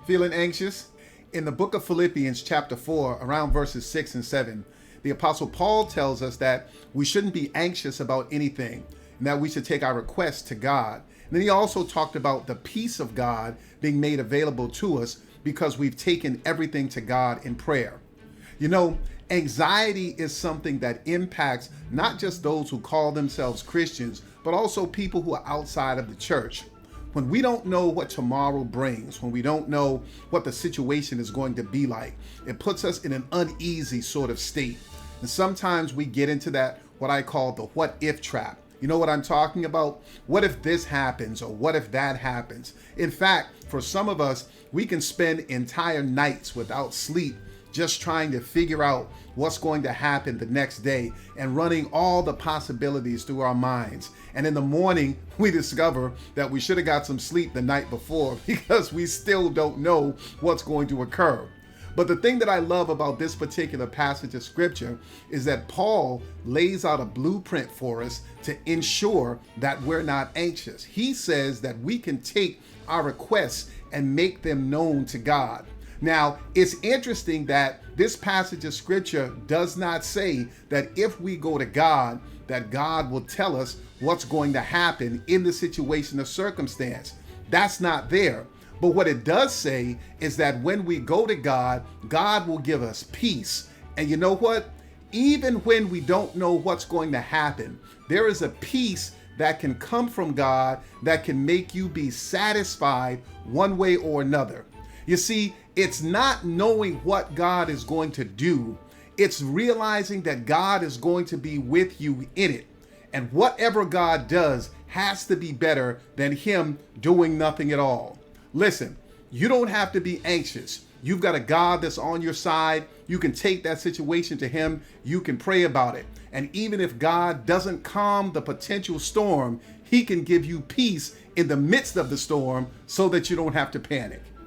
Feeling anxious? In the book of Philippians, chapter 4, around verses 6 and 7, the Apostle Paul tells us that we shouldn't be anxious about anything and that we should take our requests to God. And then he also talked about the peace of God being made available to us because we've taken everything to God in prayer. You know, anxiety is something that impacts not just those who call themselves Christians, but also people who are outside of the church. When we don't know what tomorrow brings, when we don't know what the situation is going to be like, it puts us in an uneasy sort of state. And sometimes we get into that, what I call the what if trap. You know what I'm talking about? What if this happens or what if that happens? In fact, for some of us, we can spend entire nights without sleep just trying to figure out what's going to happen the next day and running all the possibilities through our minds. And in the morning, we discover that we should have got some sleep the night before because we still don't know what's going to occur. But the thing that I love about this particular passage of scripture is that Paul lays out a blueprint for us to ensure that we're not anxious. He says that we can take our requests and make them known to God. Now, it's interesting that this passage of scripture does not say that if we go to God, that God will tell us what's going to happen in the situation or circumstance. That's not there. But what it does say is that when we go to God, God will give us peace. And you know what? Even when we don't know what's going to happen, there is a peace that can come from God that can make you be satisfied one way or another. You see, it's not knowing what God is going to do. It's realizing that God is going to be with you in it. And whatever God does has to be better than him doing nothing at all. Listen, you don't have to be anxious. You've got a God that's on your side. You can take that situation to him. You can pray about it. And even if God doesn't calm the potential storm, he can give you peace in the midst of the storm so that you don't have to panic.